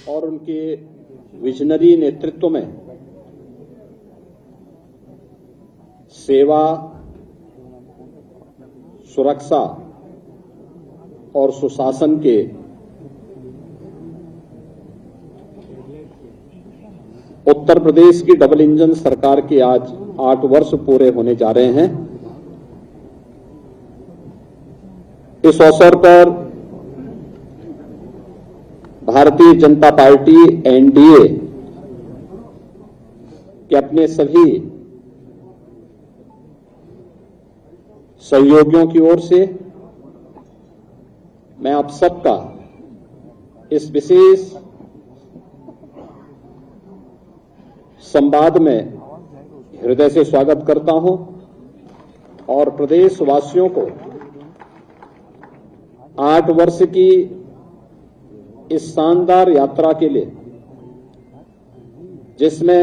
और उनके विजनरी नेतृत्व में सेवा, सुरक्षा और सुशासन के उत्तर प्रदेश की डबल इंजन सरकार के आज 8 वर्ष पूरे होने जा रहे हैं। इस अवसर पर भारतीय जनता पार्टी एनडीए के अपने सभी सहयोगियों की ओर से मैं आप सबका इस विशेष संवाद में हृदय से स्वागत करता हूं और प्रदेशवासियों को 8 वर्ष की इस शानदार यात्रा के लिए, जिसमें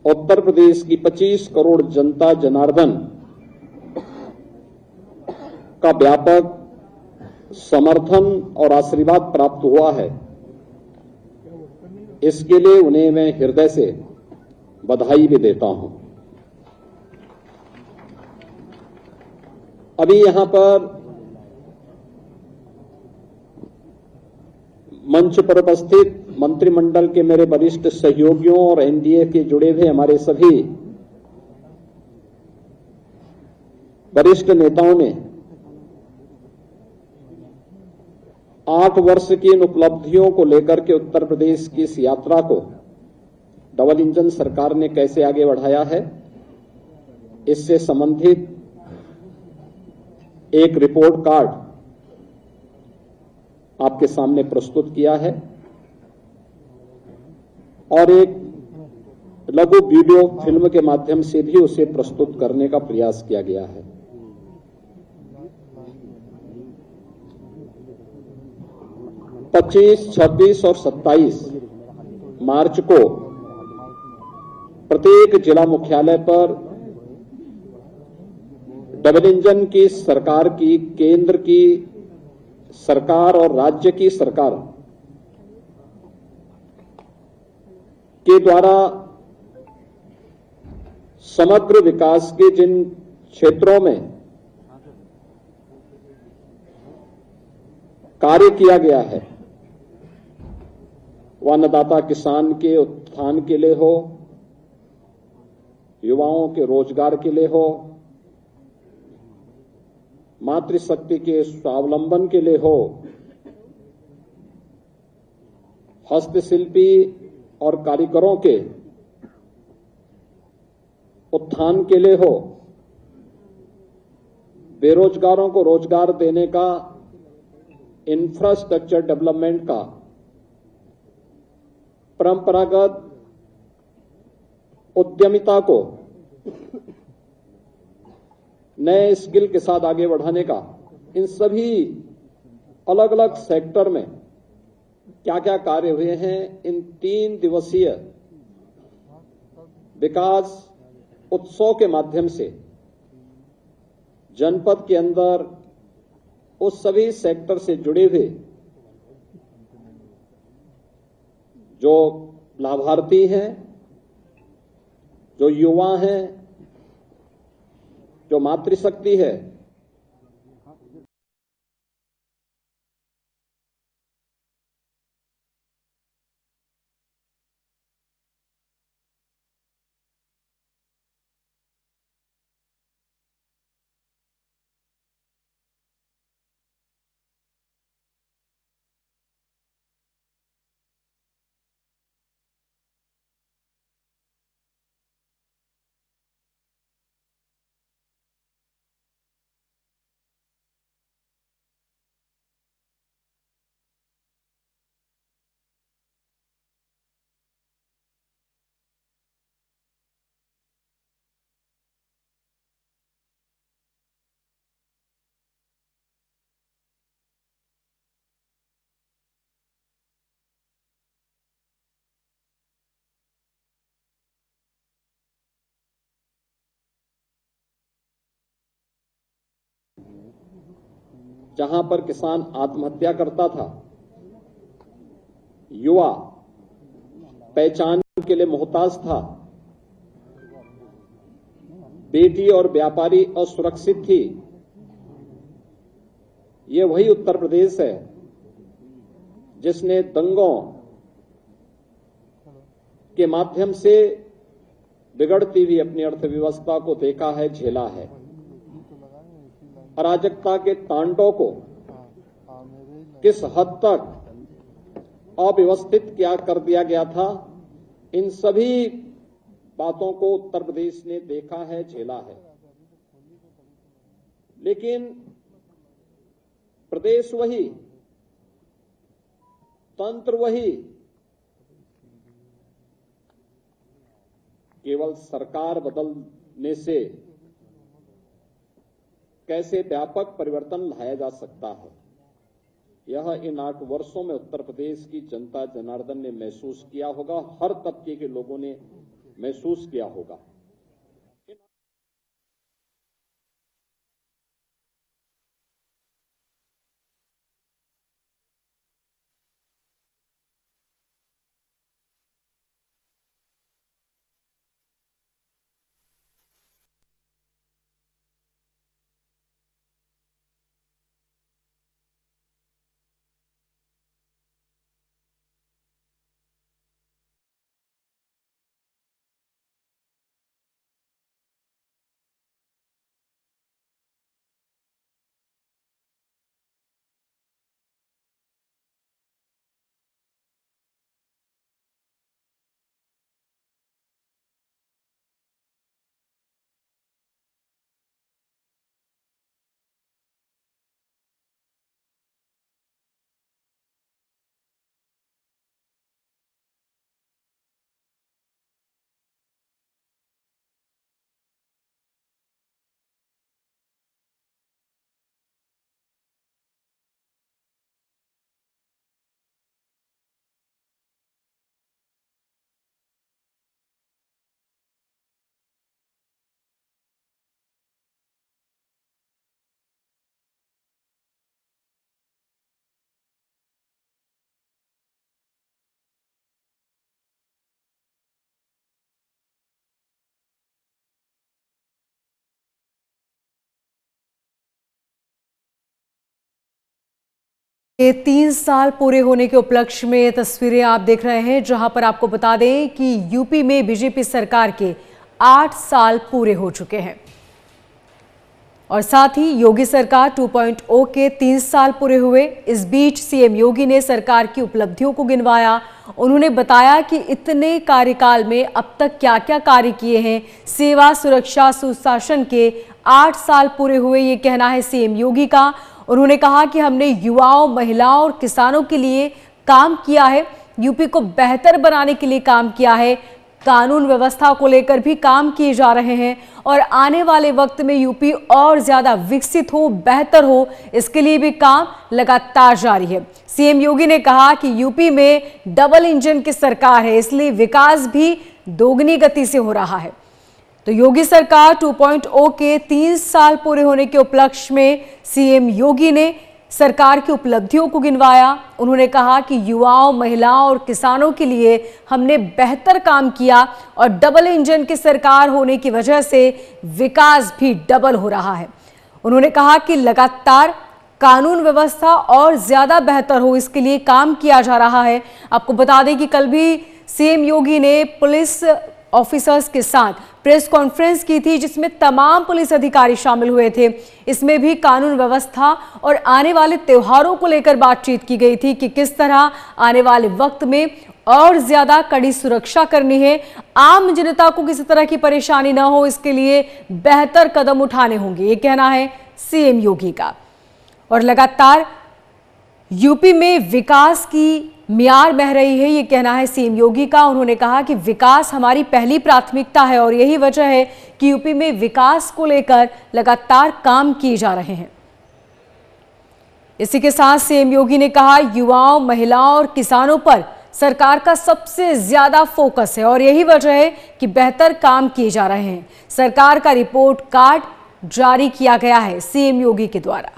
उत्तर प्रदेश की 25 करोड़ जनता जनार्दन का व्यापक समर्थन और आशीर्वाद प्राप्त हुआ है, इसके लिए उन्हें मैं हृदय से बधाई भी देता हूं। अभी यहां पर मंच पर उपस्थित मंत्रिमंडल के मेरे वरिष्ठ सहयोगियों और एनडीए के जुड़े हुए हमारे सभी वरिष्ठ नेताओं ने 8 वर्ष की इन उपलब्धियों को लेकर के उत्तर प्रदेश की इस यात्रा को डबल इंजन सरकार ने कैसे आगे बढ़ाया है, इससे संबंधित एक रिपोर्ट कार्ड आपके सामने प्रस्तुत किया है और एक लघु वीडियो फिल्म के माध्यम से भी उसे प्रस्तुत करने का प्रयास किया गया है। 25, 26 और 27 मार्च को प्रत्येक जिला मुख्यालय पर डबल इंजन की सरकार की, केंद्र की सरकार और राज्य की सरकार के द्वारा समग्र विकास के जिन क्षेत्रों में कार्य किया गया है, वह अन्नदाता किसान के उत्थान के लिए हो, युवाओं के रोजगार के लिए हो, मातृशक्ति के स्वावलंबन के लिए हो, हस्तशिल्पी और कारीगरों के उत्थान के लिए हो, बेरोजगारों को रोजगार देने का, इंफ्रास्ट्रक्चर डेवलपमेंट का, परंपरागत उद्यमिता को नए स्किल के साथ आगे बढ़ाने का, इन सभी अलग अलग सेक्टर में क्या क्या कार्य हुए हैं, इन 3 दिवसीय विकास उत्सव के माध्यम से जनपद के अंदर उस सभी सेक्टर से जुड़े हुए जो लाभार्थी हैं, जो युवा हैं, जो मातृशक्ति है, जहां पर किसान आत्महत्या करता था, युवा पहचान के लिए मोहताज था, बेटी और व्यापारी असुरक्षित थी। ये वही उत्तर प्रदेश है जिसने दंगों के माध्यम से बिगड़ती हुई अपनी अर्थव्यवस्था को देखा है, झेला है। अराजकता के तांडव को किस हद तक अव्यवस्थित क्या कर दिया गया था, इन सभी बातों को उत्तर प्रदेश ने देखा है, झेला है। लेकिन प्रदेश वही, तंत्र वही, केवल सरकार बदलने से कैसे व्यापक परिवर्तन लाया जा सकता है, यह इन 8 वर्षों में उत्तर प्रदेश की जनता जनार्दन ने महसूस किया होगा, हर तबके के लोगों ने महसूस किया होगा। ये 3 साल पूरे होने के उपलक्ष्य में तस्वीरें आप देख रहे हैं, जहां पर आपको बता दें कि यूपी में बीजेपी सरकार के 8 साल पूरे हो चुके हैं और साथ ही योगी सरकार 2.0 के 3 साल पूरे हुए। इस बीच सीएम योगी ने सरकार की उपलब्धियों को गिनवाया। उन्होंने बताया कि इतने कार्यकाल में अब तक क्या क्या कार्य किए हैं। सेवा, सुरक्षा, सुशासन के 8 साल पूरे हुए, ये कहना है सीएम योगी का। उन्होंने कहा कि हमने युवाओं, महिलाओं और किसानों के लिए काम किया है, यूपी को बेहतर बनाने के लिए काम किया है, कानून व्यवस्था को लेकर भी काम किए जा रहे हैं और आने वाले वक्त में यूपी और ज्यादा विकसित हो, बेहतर हो, इसके लिए भी काम लगातार जारी है। सीएम योगी ने कहा कि यूपी में डबल इंजन की सरकार है, इसलिए विकास भी दोगुनी गति से हो रहा है। तो योगी सरकार 2.0 के 3 साल पूरे होने के उपलक्ष्य में सीएम योगी ने सरकार की उपलब्धियों को गिनवाया। उन्होंने कहा कि युवाओं, महिलाओं और किसानों के लिए हमने बेहतर काम किया और डबल इंजन की सरकार होने की वजह से विकास भी डबल हो रहा है। उन्होंने कहा कि लगातार कानून व्यवस्था और ज्यादा बेहतर हो, इसके लिए काम किया जा रहा है। आपको बता दें कि कल भी सीएम योगी ने पुलिस ऑफिसर्स के साथ प्रेस कॉन्फ्रेंस की थी, जिसमें तमाम पुलिस अधिकारी शामिल हुए थे। इसमें भी कानून व्यवस्था और आने वाले त्योहारों को लेकर बातचीत की गई थी कि किस तरह आने वाले वक्त में और ज्यादा कड़ी सुरक्षा करनी है, आम जनता को किसी तरह की परेशानी ना हो, इसके लिए बेहतर कदम उठाने होंगे, ये कहना है सीएम योगी का। और लगातार यूपी में विकास की मियार बह रही है, ये कहना है सीएम योगी का। उन्होंने कहा कि विकास हमारी पहली प्राथमिकता है और यही वजह है कि यूपी में विकास को लेकर लगातार काम किए जा रहे हैं। इसी के साथ सीएम योगी ने कहा युवाओं, महिलाओं और किसानों पर सरकार का सबसे ज्यादा फोकस है और यही वजह है कि बेहतर काम किए जा रहे हैं। सरकार का रिपोर्ट कार्ड जारी किया गया है सीएम योगी के द्वारा।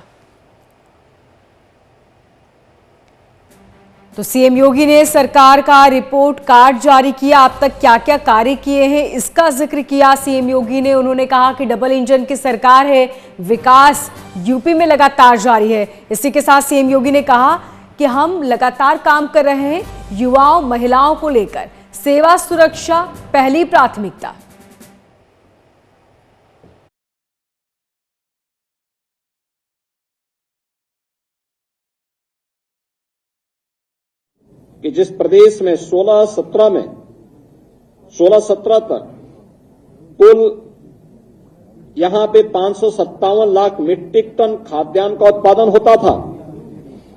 तो सीएम योगी ने सरकार का रिपोर्ट कार्ड जारी किया। अब तक क्या क्या कार्य किए हैं इसका जिक्र किया सीएम योगी ने। उन्होंने कहा कि डबल इंजन की सरकार है, विकास यूपी में लगातार जारी है। इसी के साथ सीएम योगी ने कहा कि हम लगातार काम कर रहे हैं युवाओं महिलाओं को लेकर, सेवा सुरक्षा पहली प्राथमिकता। कि जिस प्रदेश में 16-17 तक कुल यहां पे 557 लाख मीट्रिक टन खाद्यान्न का उत्पादन होता था,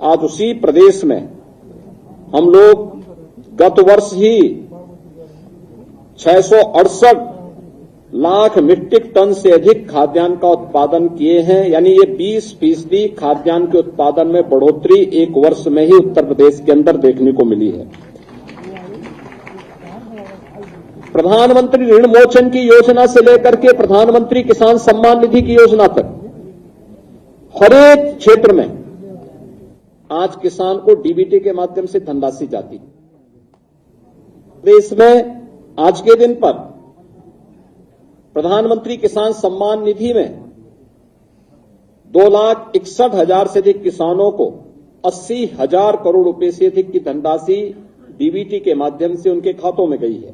आज उसी प्रदेश में हम लोग गत वर्ष ही 668 लाख मीट्रिक टन से अधिक खाद्यान्न का उत्पादन किए हैं। यानी ये 20% खाद्यान्न के उत्पादन में बढ़ोतरी एक वर्ष में ही उत्तर प्रदेश के अंदर देखने को मिली है। प्रधानमंत्री ऋण मोचन की योजना से लेकर के प्रधानमंत्री किसान सम्मान निधि की योजना तक हर एक क्षेत्र में आज किसान को डीबीटी के माध्यम से धनराशि जाती है। देश में आज के दिन पर प्रधानमंत्री किसान सम्मान निधि में 2,61,000 से अधिक किसानों को 80,000 करोड़ रुपए से अधिक की धनराशि डीबीटी के माध्यम से उनके खातों में गई है।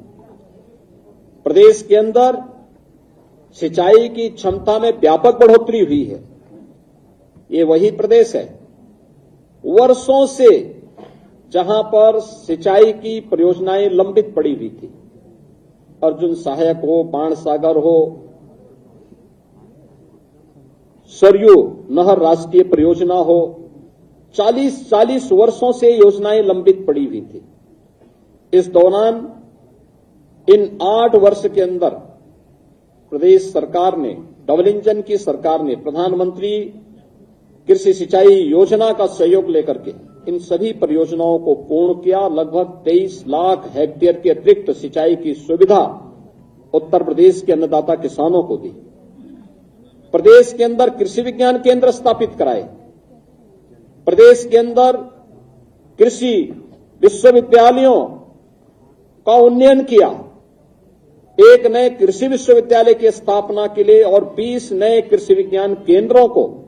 प्रदेश के अंदर सिंचाई की क्षमता में व्यापक बढ़ोतरी हुई है। ये वही प्रदेश है वर्षों से जहां पर सिंचाई की परियोजनाएं लंबित पड़ी हुई थी। अर्जुन सहायक हो, बाणसागर हो, सरयू नहर राष्ट्रीय परियोजना हो, 40 वर्षों से योजनाएं लंबित पड़ी हुई थी। इस दौरान इन 8 वर्ष के अंदर प्रदेश सरकार ने, डबल इंजन की सरकार ने प्रधानमंत्री कृषि सिंचाई योजना का सहयोग लेकर के इन सभी परियोजनाओं को पूर्ण किया। लगभग 23 लाख हेक्टेयर के अतिरिक्त सिंचाई की सुविधा उत्तर प्रदेश के अन्नदाता किसानों को दी। प्रदेश के अंदर कृषि विज्ञान केंद्र स्थापित कराए। प्रदेश के अंदर कृषि विश्वविद्यालयों का उन्नयन किया। एक नए कृषि विश्वविद्यालय की स्थापना के लिए और 20 नए कृषि विज्ञान केंद्रों को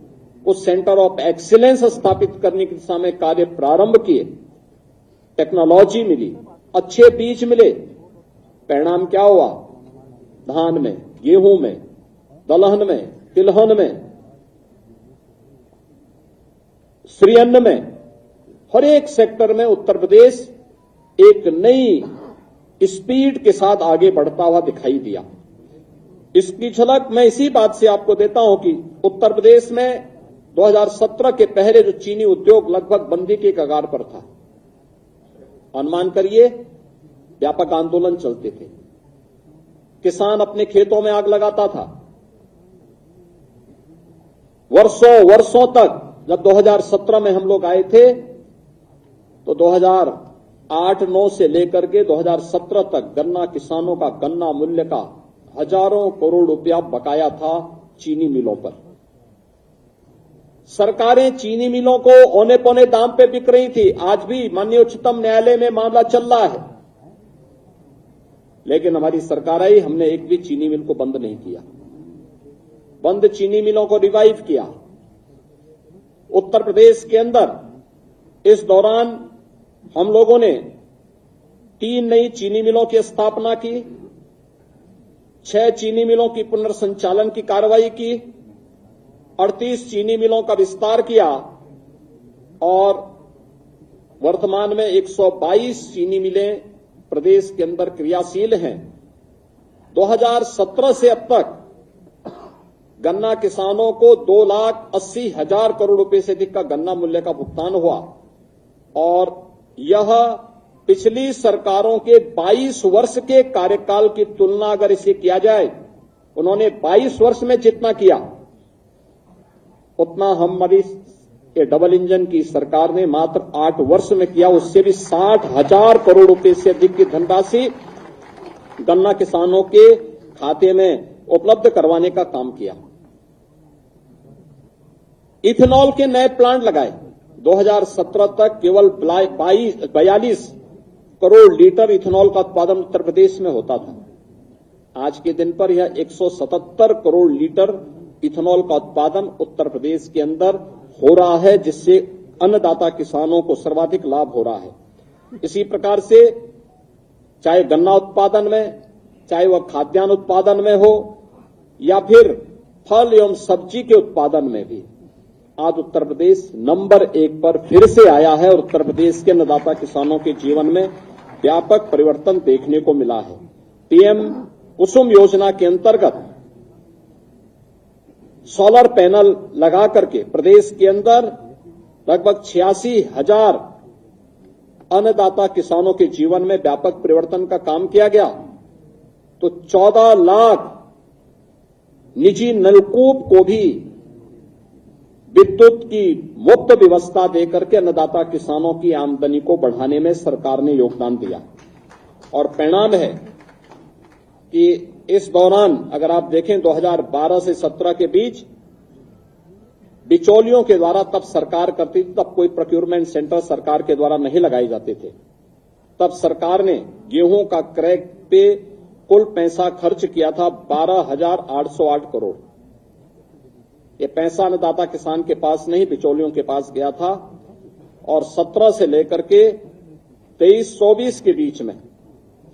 उस सेंटर ऑफ एक्सीलेंस स्थापित करने की दिशा में कार्य प्रारंभ किए। टेक्नोलॉजी मिली, अच्छे बीज मिले। परिणाम क्या हुआ? धान में, गेहूं में, दलहन में, तिलहन में, श्रीअन्न में, हर एक सेक्टर में उत्तर प्रदेश एक नई स्पीड के साथ आगे बढ़ता हुआ दिखाई दिया। इसकी झलक मैं इसी बात से आपको देता हूं कि उत्तर प्रदेश में 2017 के पहले जो चीनी उद्योग लगभग बंदी के कगार पर था, अनुमान करिए व्यापक आंदोलन चलते थे, किसान अपने खेतों में आग लगाता था। वर्षों तक जब 2017 में हम लोग आए थे तो 2008-9 से लेकर के 2017 तक गन्ना किसानों का गन्ना मूल्य का हजारों करोड़ रुपया बकाया था चीनी मिलों पर। सरकारें चीनी मिलों को औने पौने दाम पे बिक रही थी। आज भी माननीय उच्चतम न्यायालय में मामला चल रहा है, लेकिन हमारी सरकार आई, हमने एक भी चीनी मिल को बंद नहीं किया। बंद चीनी मिलों को रिवाइव किया। उत्तर प्रदेश के अंदर इस दौरान हम लोगों ने 3 नई चीनी मिलों की स्थापना की, 6 चीनी मिलों की पुनर्संचालन की कार्रवाई की, 38 चीनी मिलों का विस्तार किया और वर्तमान में 122 चीनी मिलें प्रदेश के अंदर क्रियाशील हैं। 2017 से अब तक गन्ना किसानों को 2,80,000 करोड़ रुपए से अधिक का गन्ना मूल्य का भुगतान हुआ और यह पिछली सरकारों के 22 वर्ष के कार्यकाल की तुलना अगर इसे किया जाए, उन्होंने 22 वर्ष में जितना किया उतना हमारी डबल इंजन की सरकार ने मात्र 8 वर्ष में किया। उससे भी 60,000 करोड़ रुपए से अधिक की धनराशि गन्ना किसानों के खाते में उपलब्ध करवाने का काम किया। इथेनॉल के नए प्लांट लगाए। 2017 तक केवल 42 करोड़ लीटर इथेनॉल का उत्पादन उत्तर प्रदेश में होता था। आज के दिन पर यह 177 करोड़ लीटर इथेनॉल का उत्पादन उत्तर प्रदेश के अंदर हो रहा है, जिससे अन्नदाता किसानों को सर्वाधिक लाभ हो रहा है। इसी प्रकार से चाहे गन्ना उत्पादन में, चाहे वह खाद्यान्न उत्पादन में हो या फिर फल एवं सब्जी के उत्पादन में भी आज उत्तर प्रदेश नंबर 1 पर फिर से आया है और उत्तर प्रदेश के अन्नदाता किसानों के जीवन में व्यापक परिवर्तन देखने को मिला है। पीएम कुसुम योजना के अंतर्गत सोलर पैनल लगा करके प्रदेश के अंदर लगभग 86,000 अन्नदाता किसानों के जीवन में व्यापक परिवर्तन का काम किया गया। तो 14 लाख निजी नलकूप को भी विद्युत की मुफ्त व्यवस्था देकर के अन्नदाता किसानों की आमदनी को बढ़ाने में सरकार ने योगदान दिया और परिणाम है कि इस दौरान अगर आप देखें 2012 से 17 के बीच बिचौलियों के द्वारा तब सरकार करती थी, तब कोई प्रोक्योरमेंट सेंटर सरकार के द्वारा नहीं लगाए जाते थे। तब सरकार ने गेहूं का क्रय पे कुल पैसा खर्च किया था 12,808 करोड़। ये पैसा अन्नदाता किसान के पास नहीं, बिचौलियों के पास गया था और 17 से लेकर के 23-24 के बीच में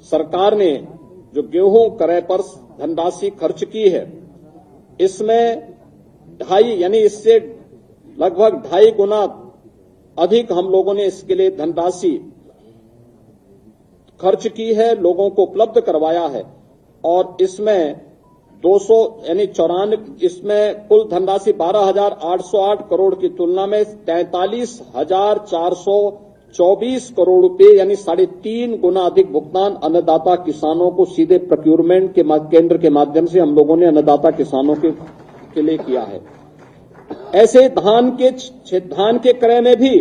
सरकार ने जो गेहूं क्रय पर धनराशि खर्च की है, इसमें 2.5 यानी इससे लगभग 2.5 गुना अधिक हम लोगों ने इसके लिए धनराशि खर्च की है, लोगों को उपलब्ध करवाया है और इसमें 200 यानी 94 इसमें कुल धनराशि 12,808 करोड़ की तुलना में 43,424 करोड़ रुपए यानी 3.5 गुना अधिक भुगतान अन्नदाता किसानों को सीधे प्रोक्योरमेंट के केंद्र के माध्यम से हम लोगों ने अन्नदाता किसानों के लिए किया है। ऐसे धान के क्रय में भी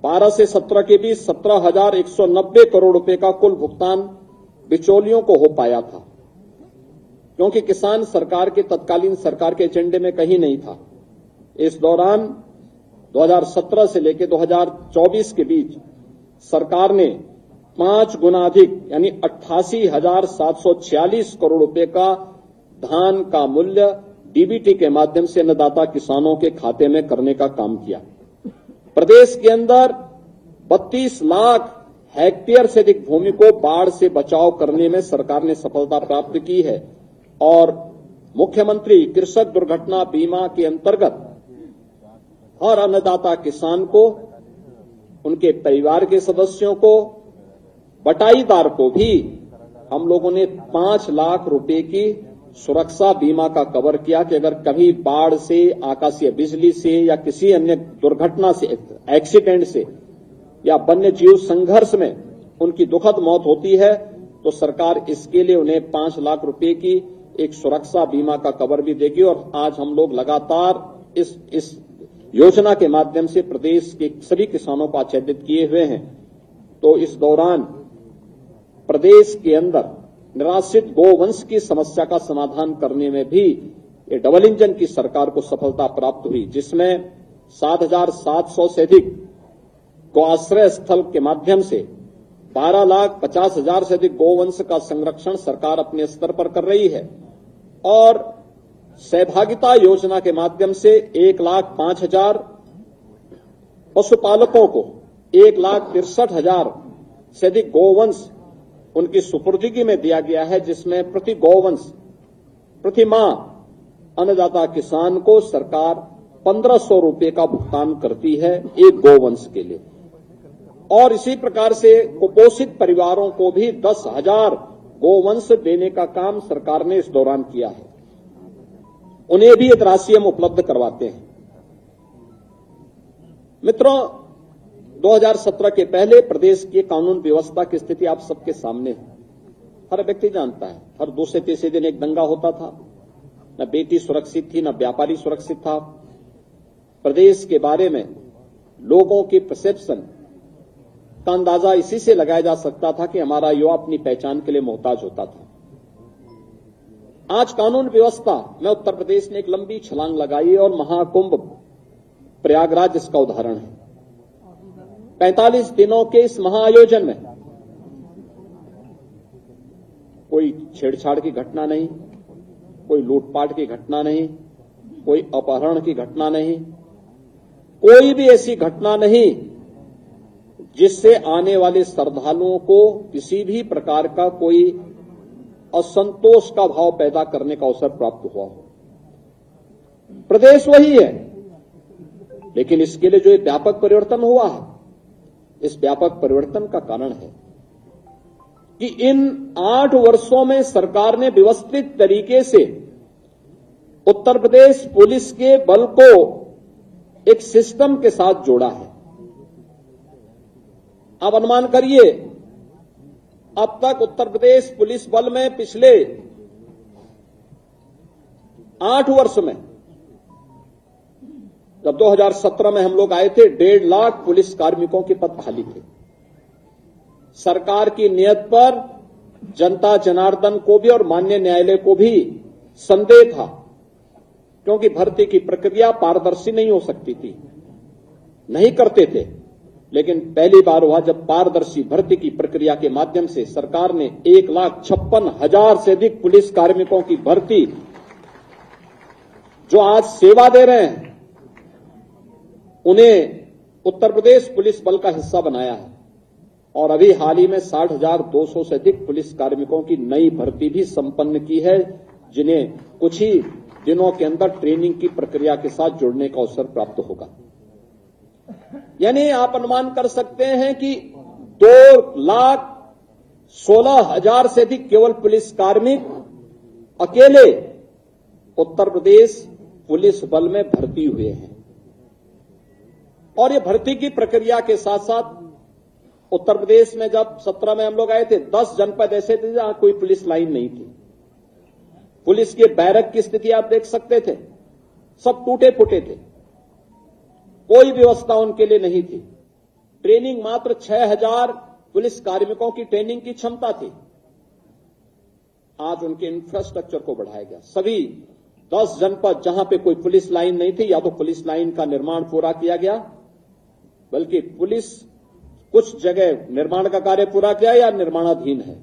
12 से 17 के बीच 17,190 करोड़ रुपए का कुल भुगतान बिचौलियों को हो पाया था, क्योंकि किसान सरकार के तत्कालीन सरकार के एजेंडे में कहीं नहीं था। इस दौरान 2017 से लेकर 2024 के बीच सरकार ने 5 गुना अधिक यानी 88,746 करोड़ रुपए का धान का मूल्य डीबीटी के माध्यम से अन्नदाता किसानों के खाते में करने का काम किया। प्रदेश के अंदर 32 लाख हेक्टेयर से अधिक भूमि को बाढ़ से बचाव करने में सरकार ने सफलता प्राप्त की है और मुख्यमंत्री कृषक दुर्घटना बीमा के अंतर्गत हर अन्नदाता किसान को, उनके परिवार के सदस्यों को, बटाईदार को भी हम लोगों ने 5 लाख रुपए की सुरक्षा बीमा का कवर किया कि अगर कभी बाढ़ से, आकाशीय बिजली से या किसी अन्य दुर्घटना से, एक्सीडेंट से या वन्य जीव संघर्ष में उनकी दुखद मौत होती है तो सरकार इसके लिए उन्हें 5 लाख रुपए की एक सुरक्षा बीमा का कवर भी देगी। और आज हम लोग लगातार इस योजना के माध्यम से प्रदेश के सभी किसानों को आच्छादित किए हुए हैं। तो इस दौरान प्रदेश के अंदर निराश्रित गोवंश की समस्या का समाधान करने में भी ये डबल इंजन की सरकार को सफलता प्राप्त हुई, जिसमें 7,700 से अधिक गौआश्रय स्थल के माध्यम से 12,50,000 से अधिक गोवंश का संरक्षण सरकार अपने स्तर पर कर रही है और सहभागिता योजना के माध्यम से 1,05,000 पशुपालकों को 1,63,000 से अधिक गोवंश उनकी सुपुर्दगी में दिया गया है, जिसमें प्रति गोवंश प्रति माह अन्नदाता किसान को सरकार 1,500 रुपए का भुगतान करती है एक गोवंश के लिए। और इसी प्रकार से कुपोषित परिवारों को भी 10,000 गोवंश देने का काम सरकार ने इस दौरान किया है। उन्हें भी ये राशि हम उपलब्ध करवाते हैं। मित्रों, 2017 के पहले प्रदेश की कानून व्यवस्था की स्थिति आप सबके सामने है, हर व्यक्ति जानता है। हर दूसरे तीसरे दिन एक दंगा होता था, न बेटी सुरक्षित थी, न व्यापारी सुरक्षित था। प्रदेश के बारे में लोगों की परसेप्शन का अंदाजा इसी से लगाया जा सकता था कि हमारा युवा अपनी पहचान के लिए मोहताज होता था। आज कानून व्यवस्था में उत्तर प्रदेश ने एक लंबी छलांग लगाई और महाकुंभ प्रयागराज इसका उदाहरण है। 45 दिनों के इस महाआयोजन में कोई छेड़छाड़ की घटना नहीं, कोई लूटपाट की घटना नहीं, कोई अपहरण की घटना नहीं, कोई भी ऐसी घटना नहीं जिससे आने वाले श्रद्धालुओं को किसी भी प्रकार का कोई असंतोष का भाव पैदा करने का अवसर प्राप्त हुआ हो। प्रदेश वही है, लेकिन इसके लिए जो एक व्यापक परिवर्तन हुआ है, इस व्यापक परिवर्तन का कारण है कि इन 8 वर्षों में सरकार ने व्यवस्थित तरीके से उत्तर प्रदेश पुलिस के बल को एक सिस्टम के साथ जोड़ा है। आप अनुमान करिए, अब तक उत्तर प्रदेश पुलिस बल में पिछले 8 वर्ष में, जब 2017 में हम लोग आए थे, 1.5 लाख पुलिस कार्मिकों के पद खाली थे। सरकार की नियत पर जनता जनार्दन को भी और माननीय न्यायालय को भी संदेह था, क्योंकि भर्ती की प्रक्रिया पारदर्शी नहीं हो सकती थी, नहीं करते थे। लेकिन पहली बार हुआ जब पारदर्शी भर्ती की प्रक्रिया के माध्यम से सरकार ने 1,56,000 से अधिक पुलिस कार्मिकों की भर्ती, जो आज सेवा दे रहे हैं, उन्हें उत्तर प्रदेश पुलिस बल का हिस्सा बनाया है। और अभी हाल ही में 60,200 से अधिक पुलिस कार्मिकों की नई भर्ती भी संपन्न की है, जिन्हें कुछ ही दिनों के अंदर ट्रेनिंग की प्रक्रिया के साथ जुड़ने का अवसर प्राप्त होगा। यानी आप अनुमान कर सकते हैं कि 2,16,000 से अधिक केवल पुलिस कार्मिक अकेले उत्तर प्रदेश पुलिस बल में भर्ती हुए हैं। और ये भर्ती की प्रक्रिया के साथ साथ उत्तर प्रदेश में जब 17 में हम लोग आए थे, 10 जनपद ऐसे थे जहां कोई पुलिस लाइन नहीं थी। पुलिस के बैरक की स्थिति आप देख सकते थे, सब टूटे फूटे थे, कोई व्यवस्था उनके लिए नहीं थी। ट्रेनिंग मात्र 6,000 पुलिस कार्मिकों की ट्रेनिंग की क्षमता थी। आज उनके इंफ्रास्ट्रक्चर को बढ़ाया गया। सभी 10 जनपद जहां पे कोई पुलिस लाइन नहीं थी, या तो पुलिस लाइन का निर्माण पूरा किया गया, बल्कि पुलिस कुछ जगह निर्माण का कार्य पूरा किया या निर्माणाधीन है।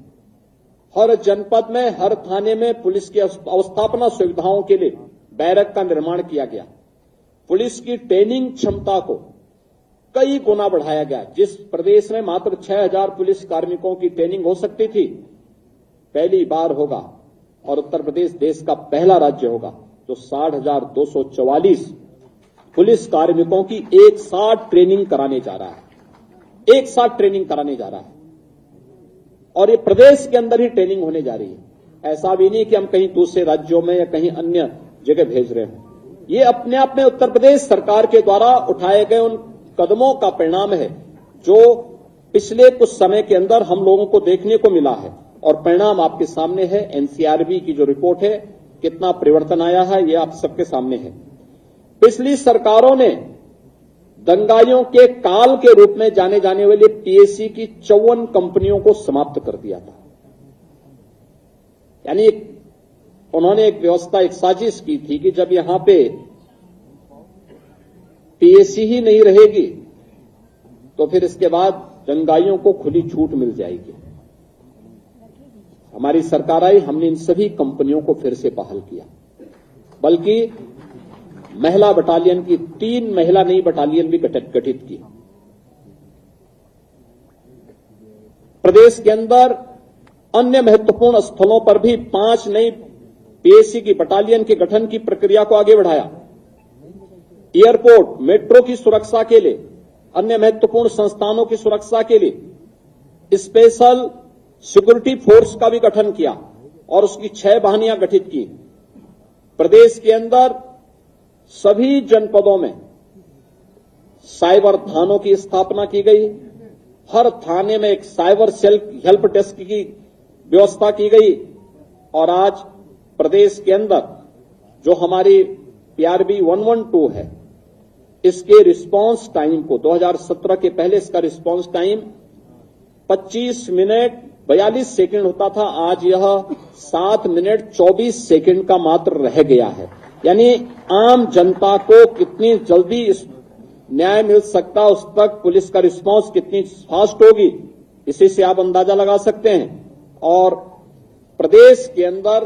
हर जनपद में, हर थाने में पुलिस की अवस्थापना सुविधाओं के लिए बैरक का निर्माण किया गया। पुलिस की ट्रेनिंग क्षमता को कई गुना बढ़ाया गया। जिस प्रदेश में मात्र 6,000 पुलिस कार्मिकों की ट्रेनिंग हो सकती थी, पहली बार होगा और उत्तर प्रदेश देश का पहला राज्य होगा जो 60,244 पुलिस कार्मिकों की एक साथ ट्रेनिंग कराने जा रहा है। एक साथ ट्रेनिंग कराने जा रहा है, और ये प्रदेश के अंदर ही ट्रेनिंग होने जा रही है। ऐसा भी नहीं कि हम कहीं दूसरे राज्यों में या कहीं अन्य जगह भेज रहे हैं। ये अपने आप में उत्तर प्रदेश सरकार के द्वारा उठाए गए उन कदमों का परिणाम है, जो पिछले कुछ समय के अंदर हम लोगों को देखने को मिला है। और परिणाम आपके सामने है। एनसीआरबी की जो रिपोर्ट है, कितना परिवर्तन आया है, ये आप सबके सामने है। पिछली सरकारों ने दंगाइयों के काल के रूप में जाने जाने वाली पीएसी की 54 कंपनियों को समाप्त कर दिया था। यानी उन्होंने एक व्यवस्था, एक साजिश की थी कि जब यहां पे पीएसी ही नहीं रहेगी, तो फिर इसके बाद दंगाइयों को खुली छूट मिल जाएगी। हमारी सरकार आई, हमने इन सभी कंपनियों को फिर से बहाल किया, बल्कि महिला बटालियन की 3 महिला नई बटालियन भी गठित की। प्रदेश के अंदर अन्य महत्वपूर्ण स्थलों पर भी 5 नई पीएसी की बटालियन के गठन की प्रक्रिया को आगे बढ़ाया। एयरपोर्ट, मेट्रो की सुरक्षा के लिए, अन्य महत्वपूर्ण संस्थानों की सुरक्षा के लिए स्पेशल सिक्योरिटी फोर्स का भी गठन किया और उसकी 6 वाहिनियां गठित की। प्रदेश के अंदर सभी जनपदों में साइबर थानों की स्थापना की गई। हर थाने में एक साइबर सेल हेल्प डेस्क की व्यवस्था की गई। और आज प्रदेश के अंदर जो हमारी पीआरबी 112 है, इसके रिस्पांस टाइम को 2017 के पहले इसका रिस्पांस टाइम 25 मिनट 42 सेकंड होता था, आज यह 7 मिनट 24 सेकंड का मात्र रह गया है। यानी आम जनता को कितनी जल्दी इस न्याय मिल सकता, उस तक पुलिस का रिस्पांस कितनी फास्ट होगी, इसी से आप अंदाजा लगा सकते हैं। और प्रदेश के अंदर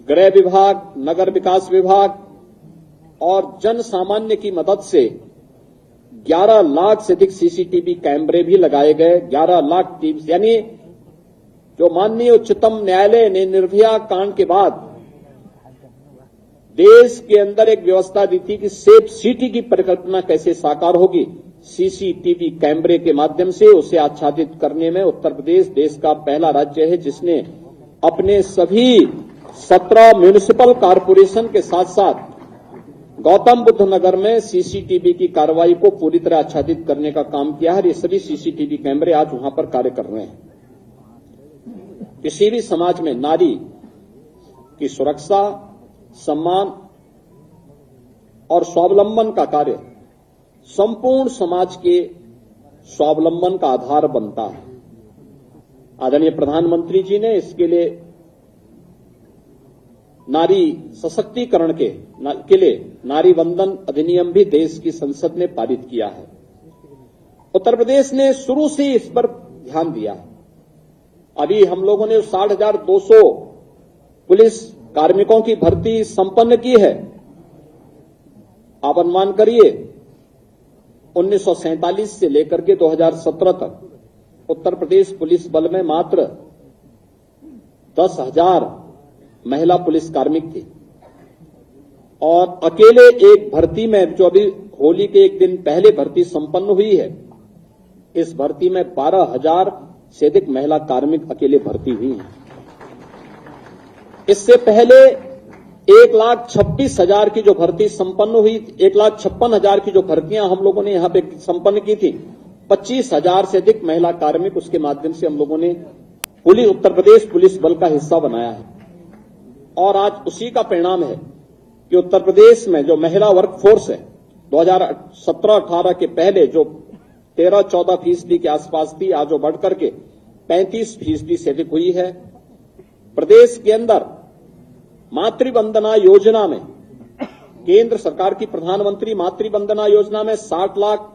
गृह विभाग, नगर विकास विभाग और जन सामान्य की मदद से 11 लाख से अधिक सीसीटीवी कैमरे भी लगाए गए। 11 लाख टीवी, यानी जो माननीय उच्चतम न्यायालय ने निर्भया कांड के बाद देश के अंदर एक व्यवस्था दी थी कि सेफ सिटी की परिकल्पना कैसे साकार होगी, सीसीटीवी कैमरे के माध्यम से उसे आच्छादित करने में उत्तर प्रदेश देश का पहला राज्य है जिसने अपने सभी 17 म्युनिसिपल कॉरपोरेशन के साथ साथ गौतम बुद्ध नगर में सीसीटीवी की कार्रवाई को पूरी तरह आच्छादित करने का काम किया है। ये सभी सीसीटीवी कैमरे आज वहां पर कार्य कर रहे हैं। किसी भी समाज में नारी की सुरक्षा, सम्मान और स्वावलंबन का कार्य संपूर्ण समाज के स्वावलंबन का आधार बनता है। आदरणीय प्रधानमंत्री जी ने इसके लिए नारी सशक्तिकरण के लिए नारी वंदन अधिनियम भी देश की संसद ने पारित किया है। उत्तर प्रदेश ने शुरू से इस पर ध्यान दिया है। अभी हम लोगों ने 60,200 पुलिस कार्मिकों की भर्ती संपन्न की है। आप अनुमान करिए 1947 से लेकर के 2017 तक उत्तर प्रदेश पुलिस बल में मात्र 10,000 महिला पुलिस कार्मिक थी और अकेले एक भर्ती में, जो अभी होली के एक दिन पहले भर्ती संपन्न हुई है, इस भर्ती में 12,000 से अधिक महिला कार्मिक अकेले भर्ती हुई हैं। इससे पहले 1,26,000 की जो भर्ती संपन्न हुई, 1,56,000 की जो भर्तियां हम लोगों ने यहां पे संपन्न की थी, 25,000 से अधिक महिला कार्मिक उसके माध्यम से हम लोगों ने उत्तर प्रदेश पुलिस बल का हिस्सा बनाया है। और आज उसी का परिणाम है कि उत्तर प्रदेश में जो महिला वर्क फोर्स है 2017-18 के पहले जो 13-14% के आसपास थी, आज वो बढ़कर के 35% से अधिक हुई है। प्रदेश के अंदर मातृवंदना योजना में, केंद्र सरकार की प्रधानमंत्री मातृवंदना योजना में 60 लाख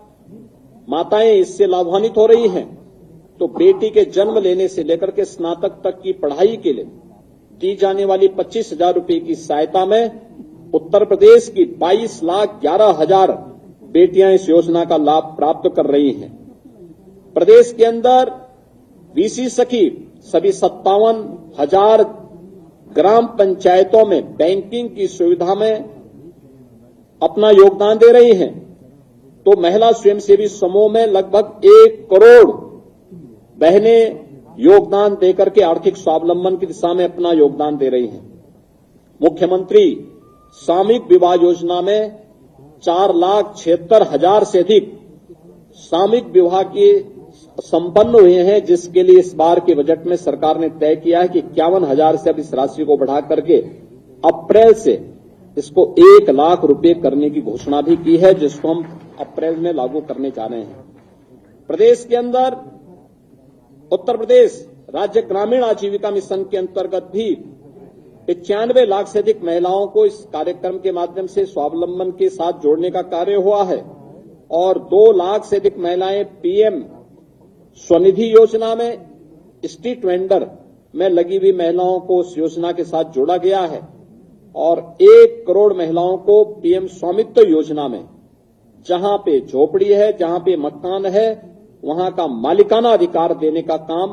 माताएं इससे लाभान्वित हो रही हैं। तो बेटी के जन्म लेने से लेकर के स्नातक तक की पढ़ाई के लिए दी जाने वाली 25,000 रुपए की सहायता में उत्तर प्रदेश की 22,11,000 बेटियां इस योजना का लाभ प्राप्त कर रही हैं। प्रदेश के अंदर वीसी सखी सभी 57,000 ग्राम पंचायतों में बैंकिंग की सुविधा में अपना योगदान दे रही हैं। तो महिला स्वयंसेवी समूह में लगभग 1 करोड़ बहनें योगदान देकर के आर्थिक स्वावलंबन की दिशा में अपना योगदान दे रही हैं। मुख्यमंत्री सामूहिक विवाह योजना में 4,76,000 से अधिक सामूहिक विवाह के संपन्न हुए हैं, जिसके लिए इस बार के बजट में सरकार ने तय किया है कि 51,000 से अब इस राशि को बढ़ा करके अप्रैल से इसको 1 लाख रुपए करने की घोषणा भी की है, जिसको हम अप्रैल में लागू करने जा रहे हैं। प्रदेश के अंदर उत्तर प्रदेश राज्य ग्रामीण आजीविका मिशन के अंतर्गत भी 95 लाख से अधिक महिलाओं को इस कार्यक्रम के माध्यम से स्वावलंबन के साथ जोड़ने का कार्य हुआ है और 2 लाख से अधिक महिलाएं पीएम स्वनिधि योजना में स्ट्रीट वेंडर में लगी हुई महिलाओं को उस योजना के साथ जोड़ा गया है और 1 करोड़ महिलाओं को पीएम स्वामित्व योजना में, जहां पे झोपड़ी है, जहां पे मकान है, वहां का मालिकाना अधिकार देने का काम